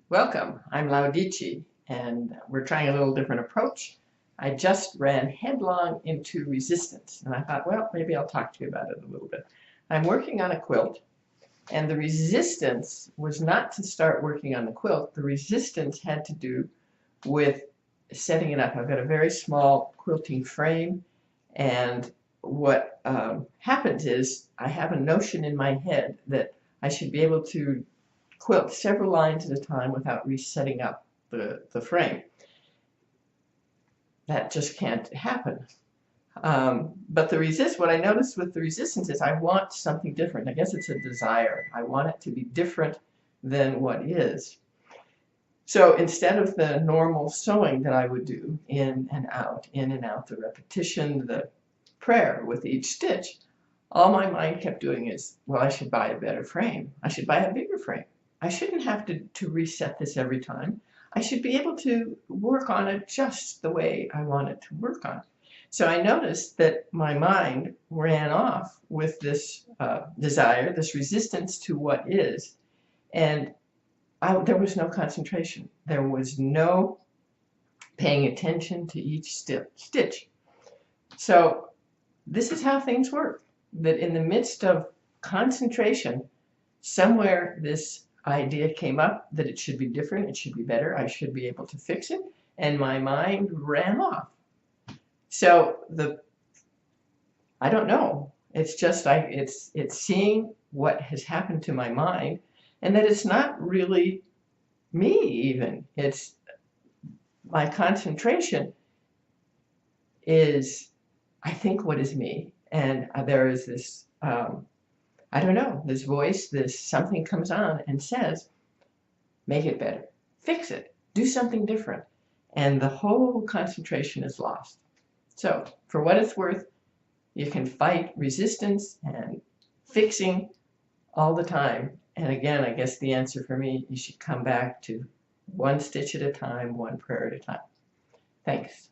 Welcome, I'm Laudici, and we're trying a little different approach. I just ran headlong into resistance, and I thought, well, maybe I'll talk to you about it a little bit. I'm working on a quilt, and the resistance was not to start working on the quilt. The resistance had to do with setting it up. I've got a very small quilting frame, and what happens is I have a notion in my head that I should be able to quilt several lines at a time without resetting up the frame. That just can't happen. But what I noticed with the resistance is I want something different. I guess it's a desire. I want it to be different than what is. So instead of the normal sewing that I would do, in and out, the repetition, the prayer with each stitch, all my mind kept doing is, well, I should buy a better frame. I should buy a bigger frame. I shouldn't have to reset this every time. I should be able to work on it just the way I want it to work on. So I noticed that my mind ran off with this desire, this resistance to what is, and there was no concentration. There was no paying attention to each stitch. So this is how things work, that in the midst of concentration, somewhere this idea came up that it should be different, it should be better, I should be able to fix it, and my mind ran off. So I don't know. It's just it's seeing what has happened to my mind, and that it's not really me even. It's my concentration is, I think, what is me, and there is this I don't know, this voice, this something comes on and says, make it better, fix it, do something different. And the whole concentration is lost. So for what it's worth, you can fight resistance and fixing all the time. And again, I guess the answer for me, you should come back to one stitch at a time, one prayer at a time. Thanks.